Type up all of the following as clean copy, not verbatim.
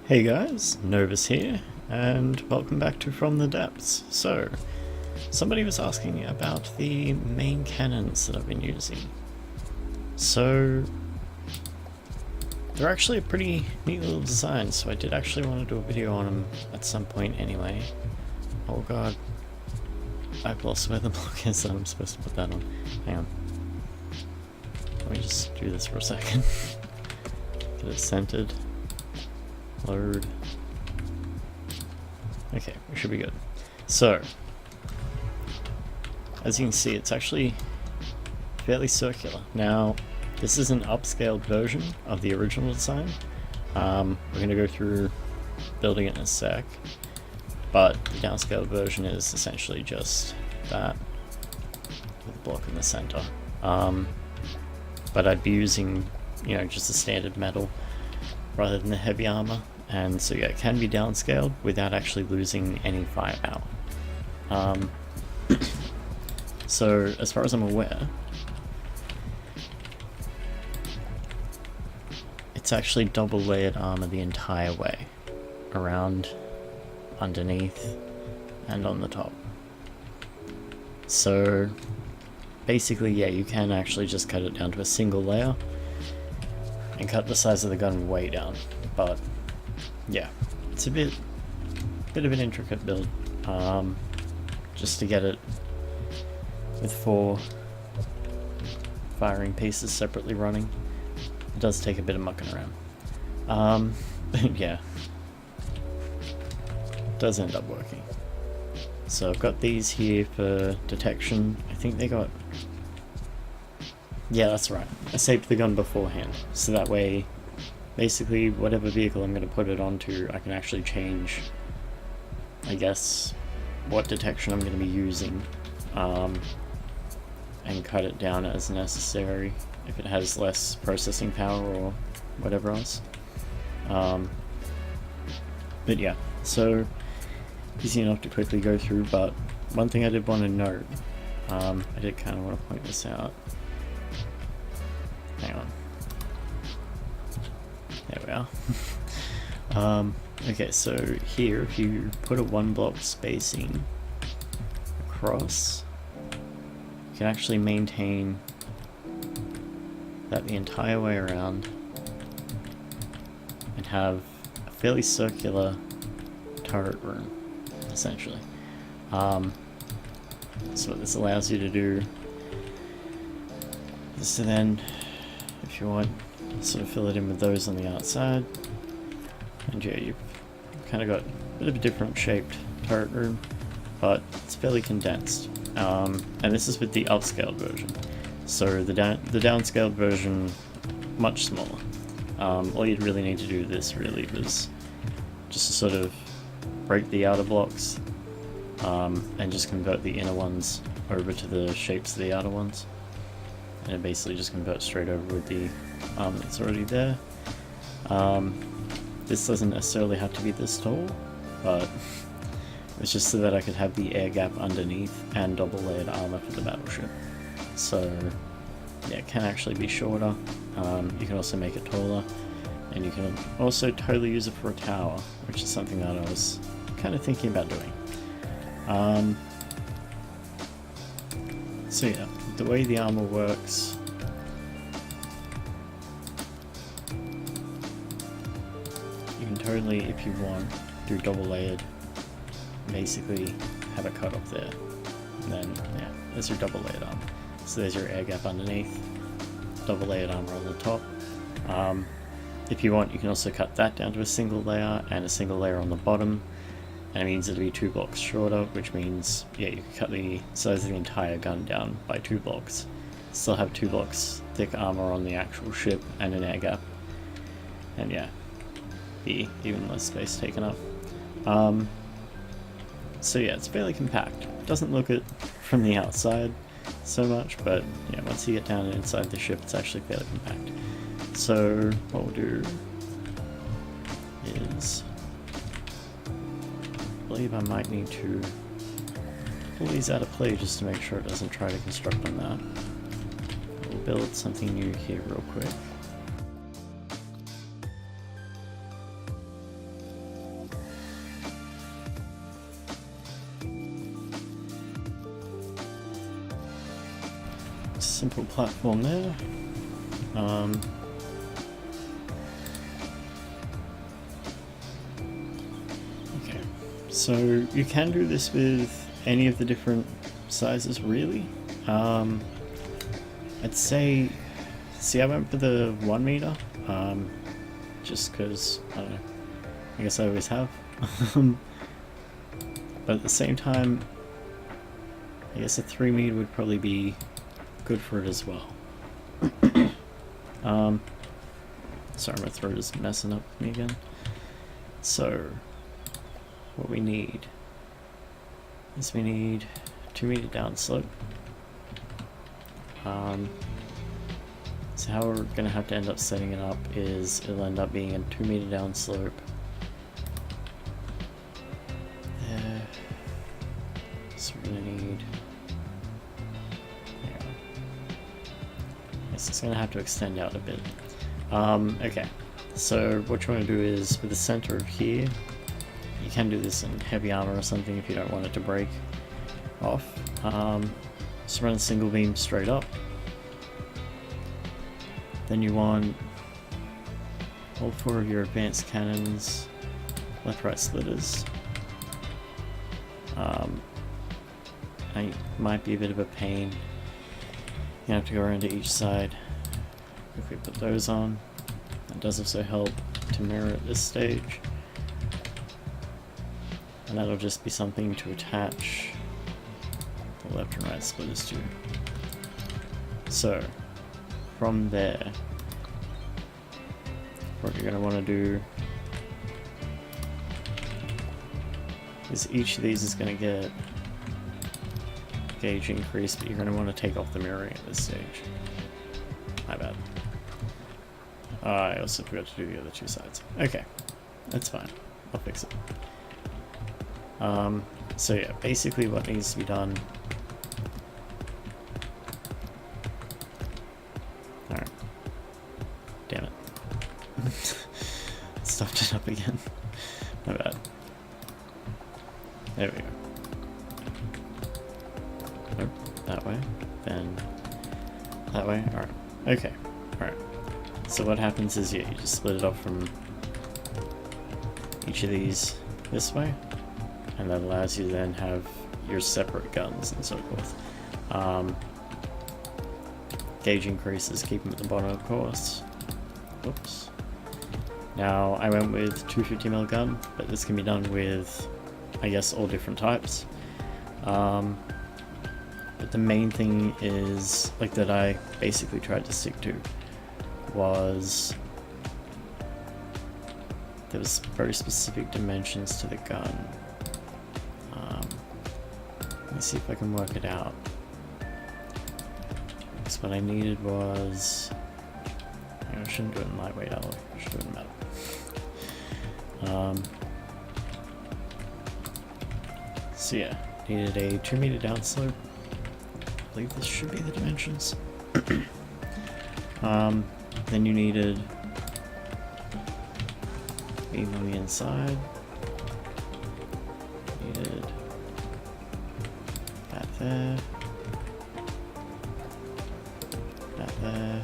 Hey guys, Novus here, and welcome back to From the Depths. So, somebody was asking about the main cannons that I've been using. So, they're actually a pretty neat little design, so I did actually want to do a video on them at some point anyway. Oh god, I've lost where the block is that I'm supposed to put that on. Hang on. Let me just do this for a second. Get it centered. Load. Okay, we should be good. So, as you can see, it's actually fairly circular. Now, this is an upscaled version of the original design. We're going to go through building it in a sec, but the downscaled version is essentially just that, with a block in the center. But I'd be using, just the standard metal rather than the heavy armor. And so yeah, it can be downscaled without actually losing any firepower. So as far as I'm aware, it's actually double layered armor the entire way, around, underneath, and on the top. So basically, yeah, you can actually just cut it down to a single layer and cut the size of the gun way down, but yeah, it's a bit of an intricate build, just to get it with 4 firing pieces separately running. It does take a bit of mucking around, but yeah, it does end up working. So I've got these here for detection. I think they got, yeah, that's right, I saved the gun beforehand, so that way basically whatever vehicle I'm going to put it onto, I can actually change, I guess, what detection I'm going to be using, and cut it down as necessary if it has less processing power or whatever else. But yeah, so easy enough to quickly go through, but one thing I did want to note, I did kind of want to point this out. Hang on. There we are. Okay, so here, if you put a 1 block spacing across, you can actually maintain that the entire way around and have a fairly circular turret room, essentially. So what this allows you to do is to then, if you want, sort of fill it in with those on the outside, and yeah, you've kind of got a bit of a different shaped turret room, but it's fairly condensed. And this is with the upscaled version. So the downscaled version, much smaller. All you'd really need to do this really was just to sort of break the outer blocks, and just convert the inner ones over to the shapes of the outer ones. And it basically just converts straight over with the armor that's already there. This doesn't necessarily have to be this tall, but it's just so that I could have the air gap underneath and double layered armor for the battleship. So yeah, it can actually be shorter. You can also make it taller, and you can also totally use it for a tower, which is something that I was kind of thinking about doing. So yeah, the way the armor works, you can totally, if you want, do double layered, basically have it cut off there, and then yeah, there's your double layered armor. So there's your air gap underneath, double layered armor on the top. If you want, you can also cut that down to a single layer and a single layer on the bottom, and it means it'll be 2 blocks shorter, which means, yeah, you can cut the size of the entire gun down by 2 blocks. Still have 2 blocks thick armor on the actual ship and an air gap. And yeah, be even less space taken up. So yeah, it's fairly compact. Doesn't look it from the outside so much, but yeah, once you get down inside the ship, it's actually fairly compact. So what we'll do is, I believe I might need to pull these out of play just to make sure it doesn't try to construct on that. We'll build something new here real quick. vertical platform there. Okay, so you can do this with any of the different sizes, really. I'd say, see, I went for the 1 meter, just because, I don't know, I guess I always have. But at the same time, I guess a 3 meter would probably be good for it as well. Sorry, my throat is messing up with me again. So, what we need is we need 2 meter down slope. So how we're gonna have to end up setting it up is it'll end up being a 2 meter down slope. There. So we're gonna need. There. Yes, it's gonna have to extend out a bit. Okay. So what you want to do is with the center of here, you can do this in heavy armor or something if you don't want it to break off. Just run a single beam straight up. Then you want all 4 of your advanced cannons, left-right splitters. It might be a bit of a pain. You have to go around to each side. If we put those on, that does also help to mirror at this stage. And that'll just be something to attach the left and right splitters to. So, from there, what you're going to want to do is each of these is going to get gauge increase, but you're going to want to take off the mirroring at this stage. My bad. I also forgot to do the other 2 sides. Okay, that's fine. I'll fix it. So yeah, basically what needs to be done. Alright. Damn it. Stuffed it up again. My bad. There we go. Nope, that way. Then that way. Alright. Okay. Alright. So what happens is, yeah, you just split it off from each of these this way, and that allows you to then have your separate guns and so forth. Gauge increases, keep them at the bottom, of course. Whoops. Now, I went with 250mm gun, but this can be done with, I guess, all different types. But the main thing is, like, that I basically tried to stick to was there was very specific dimensions to the gun. Let me see if I can work it out. Because what I needed was, I shouldn't do it in lightweight alloy, I should do it in metal. So yeah, needed a 2 meter downslope. I believe this should be the dimensions. Then you needed beam on the inside. Needed that there. That there.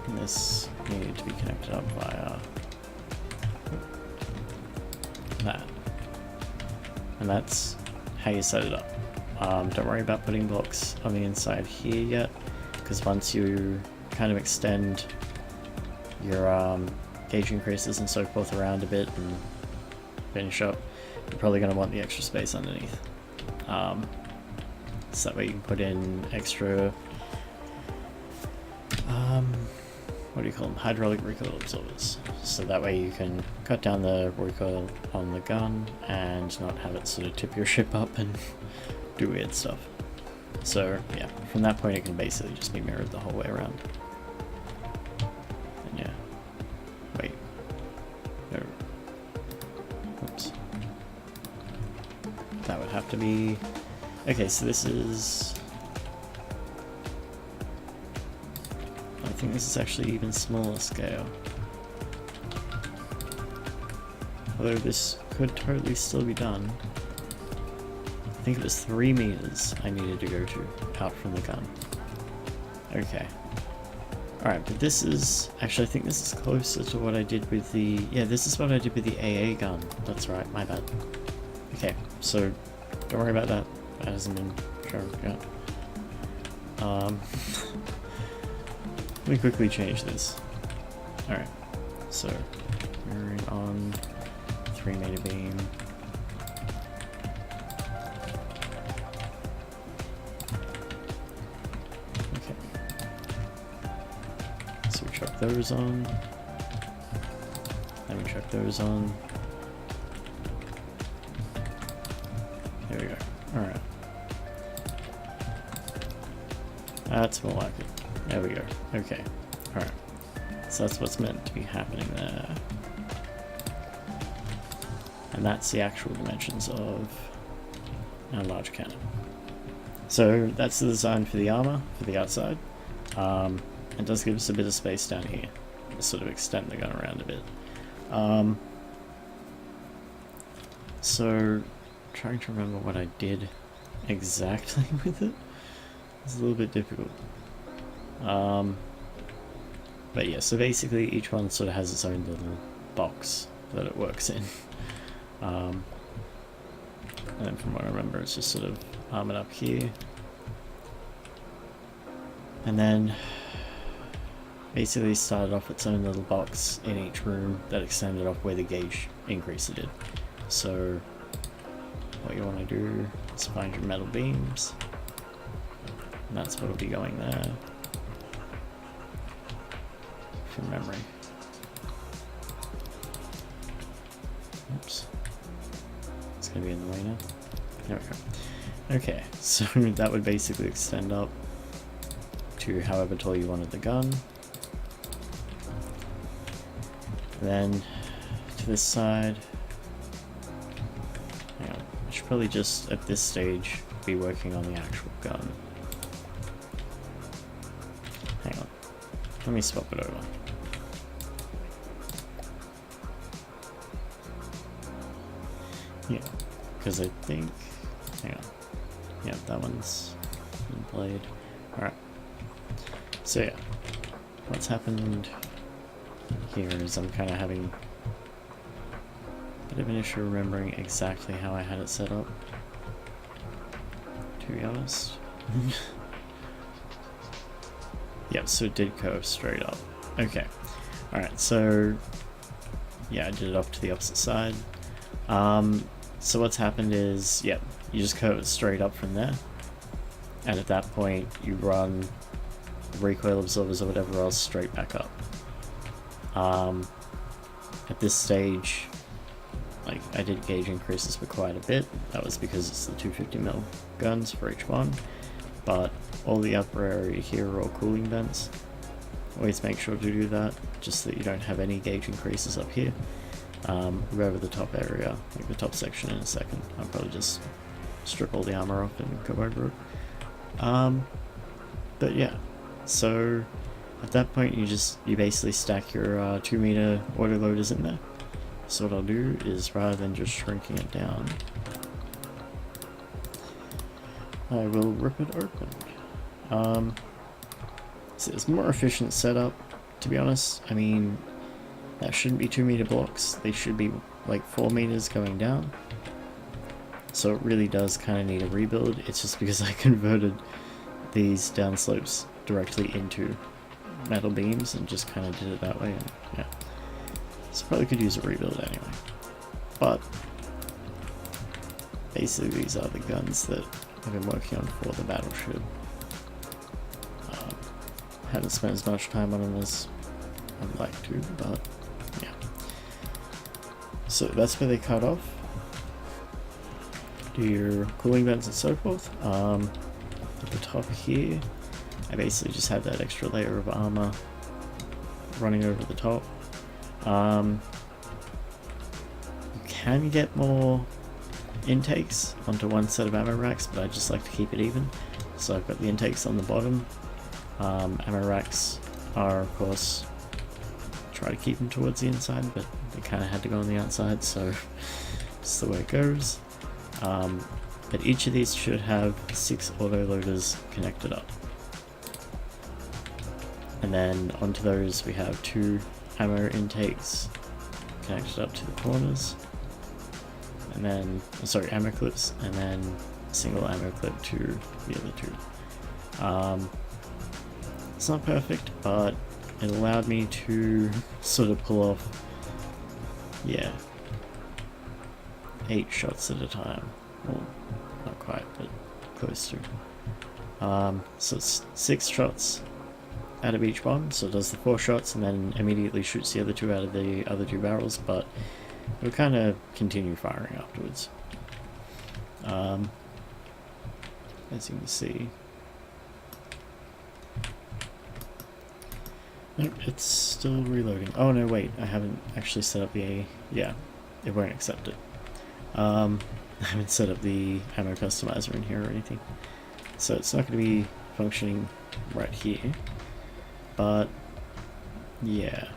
And this needed to be connected up via that. And that's how you set it up. Don't worry about putting blocks on the inside here yet, because once you kind of extend your gauge increases and so forth around a bit and finish up, you're probably going to want the extra space underneath. So that way you can put in extra, what do you call them, hydraulic recoil absorbers. So that way you can cut down the recoil on the gun and not have it sort of tip your ship up and do weird stuff. So yeah, from that point it can basically just be mirrored the whole way around. And yeah, wait, no, oops, that would have to be, okay, so this is, I think this is actually even smaller scale. Although this could totally still be done. I think it was 3 meters I needed to go to out from the gun. Okay. Alright, but this is... Actually, I think this is closer to what I did with the... Yeah, this is what I did with the AA gun. That's right, my bad. Okay, so don't worry about that. That hasn't been shown yet. Let me quickly change this. Alright, so mirroring on 3 meter beam. Chuck those on. Then we chuck those on. There we go. Alright. That's more like it. There we go. Okay. Alright. So that's what's meant to be happening there. And that's the actual dimensions of a large cannon. So that's the design for the armor, for the outside. It does give us a bit of space down here to sort of extend the gun around a bit. So, trying to remember what I did exactly with it. It's a little bit difficult. But yeah, so basically each one sort of has its own little box that it works in. And then from what I remember, it's just sort of armored up here. And then basically started off its own little box in each room that extended off where the gauge increaser did. So what you want to do is find your metal beams, and that's what will be going there from memory. Oops, it's going to be in the way now. There we go. Okay, so that would basically extend up to however tall you wanted the gun. Then to this side, hang on, I should probably just at this stage be working on the actual gun. Hang on, let me swap it over. Yeah, because I think, hang on, yeah, that one's been played. Alright, so yeah, what's happened here is I'm kind of having a bit of an issue remembering exactly how I had it set up, to be honest. Yep, so it did curve straight up. Okay, alright, so yeah, I did it off to the opposite side. So what's happened is, yep, you just curve it straight up from there, and at that point you run recoil absorbers or whatever else straight back up. At this stage, like, I did gauge increases for quite a bit. That was because it's the 250mm guns for each one, but all the upper area here are all cooling vents. Always make sure to do that, just so that you don't have any gauge increases up here. Go over the top area, like the top section in a second. I'll probably just strip all the armor off and go over it. But yeah, so at that point you basically stack your 2 meter autoloaders in there. So what I'll do is, rather than just shrinking it down, I will rip it open. So it's a more efficient setup, to be honest. I mean, that shouldn't be 2 meter blocks, they should be like 4 meters going down. So it really does kind of need a rebuild. It's just because I converted these downslopes directly into metal beams and just kind of did it that way, and yeah. So probably could use a rebuild anyway. But basically these are the guns that I've been working on for the battleship. Haven't spent as much time on them as I'd like to, but yeah. So that's where they cut off. Do your cooling vents and so forth. At the top here, I basically just have that extra layer of armor running over the top. You can get more intakes onto one set of ammo racks, but I just like to keep it even. So I've got the intakes on the bottom. Ammo racks are, of course, try to keep them towards the inside, but they kind of had to go on the outside, so it's the way it goes. but each of these should have 6 autoloaders connected up. And then onto those we have 2 ammo intakes connected up to the corners, and then, sorry, ammo clips, and then a single ammo clip to the other 2. It's not perfect, but it allowed me to sort of pull off, yeah, 8 shots at a time. Well, not quite, but close to. So it's 6 shots out of each one, so it does the 4 shots and then immediately shoots the other 2 out of the other 2 barrels, but it'll kind of continue firing afterwards. As you can see, nope, it's still reloading. Oh no, wait, I haven't actually set up the, yeah, it won't accept it. I haven't set up the ammo customizer in here or anything, so it's not going to be functioning right here. But yeah,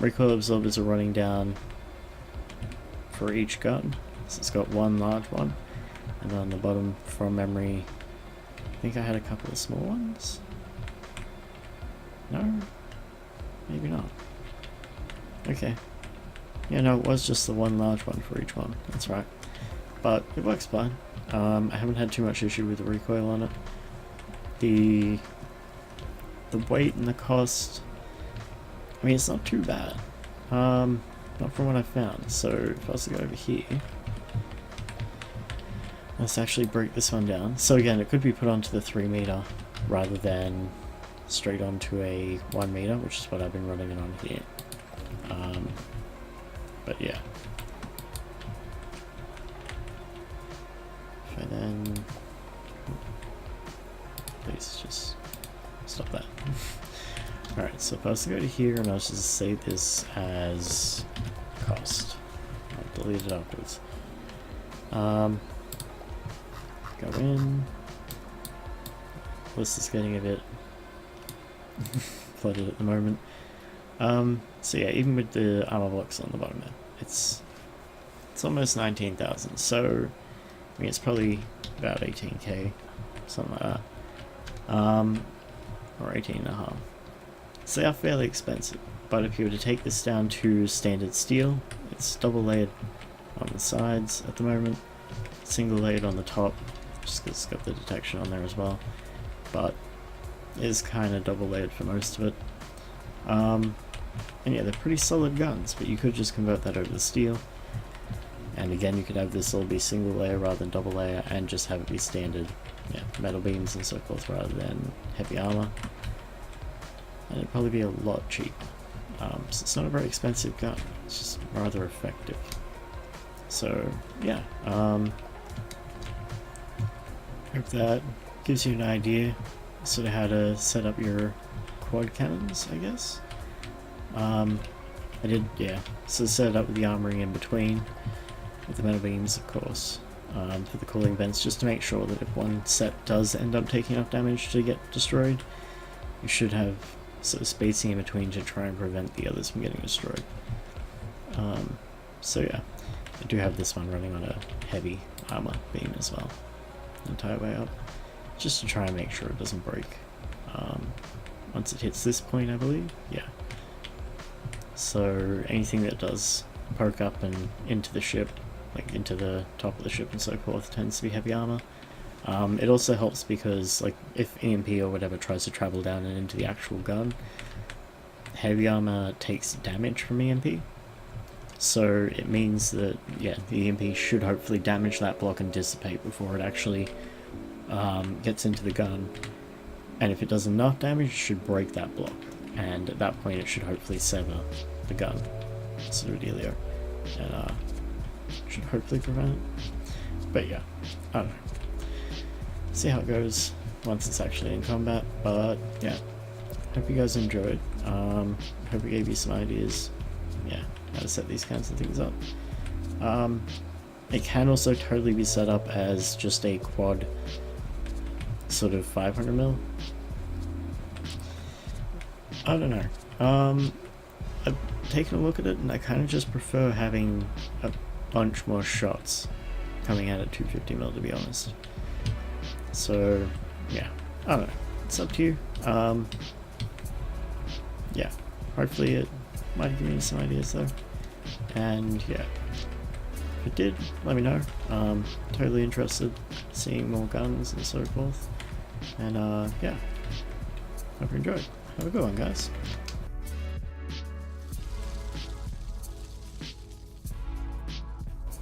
recoil absorbers are running down for each gun. So it's got 1 large one, and then on the bottom, from memory, I think I had a couple of small ones. No, maybe not. Okay, yeah, no, it was just the 1 large one for each one. That's right, but it works fine. I haven't had too much issue with the recoil on it. The weight and the cost, I mean, it's not too bad. Not from what I found. So if I was to go over here, let's actually break this one down. So again, it could be put onto the 3 meter rather than straight onto a 1 meter, which is what I've been running it on here. But yeah. If I then, please just stop that. Alright, so if I was to go to here and I was just save this as cost, I'll delete it afterwards. Go in. This is getting a bit flooded at the moment. So yeah, even with the armor blocks on the bottom there, it's almost 19,000. So I mean, it's probably about 18k, something like that. Or 18.5. So they are fairly expensive, but if you were to take this down to standard steel, it's double layered on the sides at the moment, single layered on the top, just because it's got the detection on there as well, but it is kind of double layered for most of it. And yeah, they're pretty solid guns, but you could just convert that over to steel, and again you could have this all be single layer rather than double layer, and just have it be standard, yeah, metal beams and so forth rather than heavy armor, and it'd probably be a lot cheaper. So it's not a very expensive gun, it's just rather effective. So yeah, hope that gives you an idea sort of how to set up your quad cannons, I guess. I did, yeah, so set it up with the armoring in between, with the metal beams of course, for the cooling vents, just to make sure that if one set does end up taking enough damage to get destroyed, you should have sort of spacing in between to try and prevent the others from getting destroyed. So yeah, I do have this one running on a heavy armor beam as well, the entire way up, just to try and make sure it doesn't break once it hits this point, I believe. Yeah, so anything that does poke up and into the ship, like into the top of the ship and so forth, tends to be heavy armor. It also helps because, like, if EMP or whatever tries to travel down and into the actual gun, heavy armor takes damage from EMP, so it means that, yeah, the EMP should hopefully damage that block and dissipate before it actually gets into the gun, and if it does enough damage, it should break that block, and at that point it should hopefully sever the gun, sort of dealio, and should hopefully prevent it. But yeah, I don't know. See how it goes once it's actually in combat, but yeah, hope you guys enjoyed. Hope it gave you some ideas, yeah, how to set these kinds of things up. It can also totally be set up as just a quad sort of 500mm. I don't know. I've taken a look at it and I kind of just prefer having a bunch more shots coming out at 250mm, to be honest. So yeah, I don't know, it's up to you. Yeah, hopefully it might give me some ideas though, and yeah, if it did, let me know. Totally interested in seeing more guns and so forth, and yeah, hope you enjoyed. Have a good one, guys.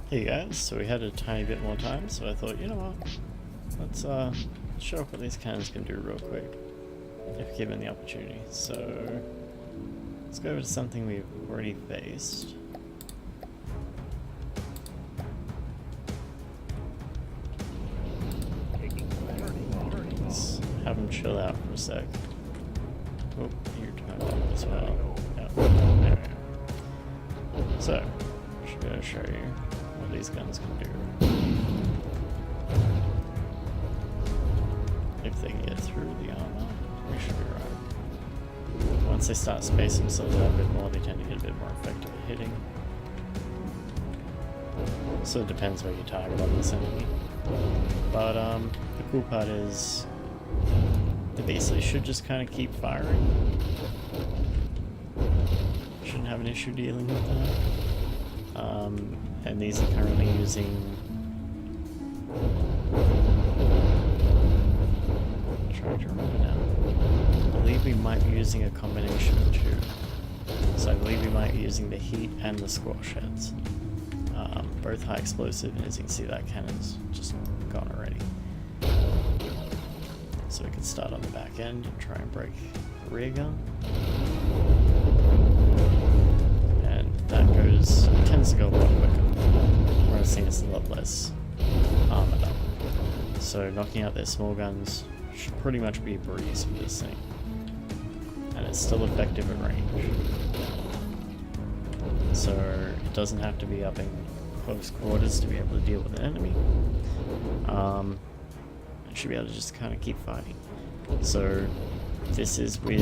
Hey guys, so we had a tiny bit more time, so I thought, you know what, let's show off what these cannons can do real quick, if given the opportunity. So let's go over to something we've already faced. Let's have them chill out for a sec. Oh, you're turned up as well. Yeah, there we go. So, I should be able to show you what these guns can do. If they can get through the armor, we should be right. Once they start spacing themselves out a bit more, they tend to get a bit more effective at hitting. So it depends where you target on this enemy. But the cool part is they basically should just kind of keep firing. Shouldn't have an issue dealing with that. And these are currently using... I'm trying to remember now. I believe we might be using a combination of two. So I believe we might be using the heat and the squash heads. Both high explosive, and as you can see, that cannon's just gone already. So we can start on the back end and try and break the rear gun. And that tends to go a lot quicker. Whereas it's a lot less armored up. So knocking out their small guns should pretty much be a breeze with this thing. And it's still effective at range. So it doesn't have to be up in close quarters to be able to deal with an enemy. It should be able to just kind of keep fighting. So this is with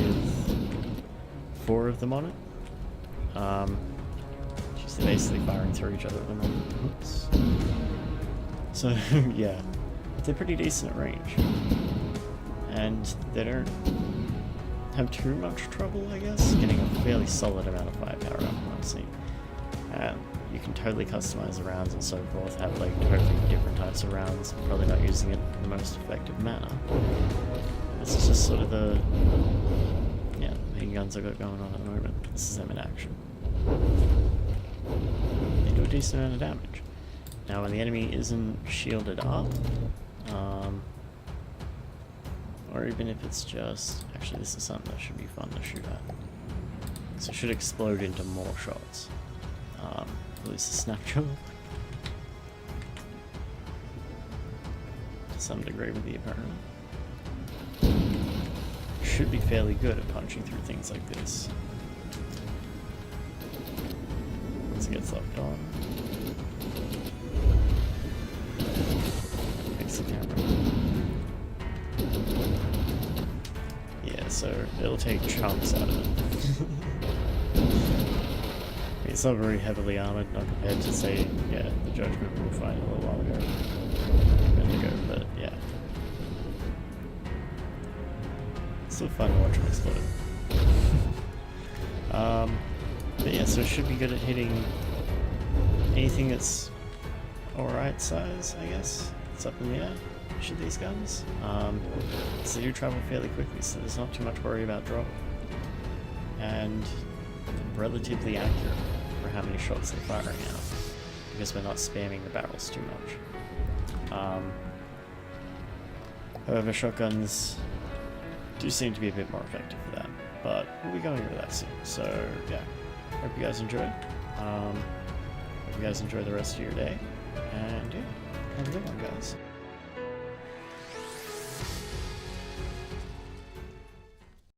4 of them on it. They're basically firing through each other at the moment. Oops. So yeah, they're pretty decent at range. And they don't have too much trouble, I guess, getting a fairly solid amount of firepower out of one scene. You can totally customize the rounds and so forth, have like totally different types of rounds, probably not using it in the most effective manner. This is just sort of the main guns I've got going on at the moment. This is them in action. They do a decent amount of damage. Now when the enemy isn't shielded up, or even if it's just... Actually, this is something that should be fun to shoot at. So it should explode into more shots. At least a snapshot. To some degree with the apparent. Should be fairly good at punching through things like this. Once it gets locked on. Fix the camera. Yeah, so it'll take chunks out of it. It's not very heavily armored, not compared to, say, the Judgment we were fighting a little while ago. But yeah. Still fun to watch them explode. But yeah, so it should be good at hitting anything that's alright size, I guess. It's up in the air. Shoot these guns. So they do travel fairly quickly, so there's not too much worry about drop. And relatively accurate for how many shots they're firing out, because we're not spamming the barrels too much. However, shotguns do seem to be a bit more effective for that, but we'll be going over that soon. So yeah, hope you guys enjoyed. Hope you guys enjoy the rest of your day, and yeah, have a good one, guys.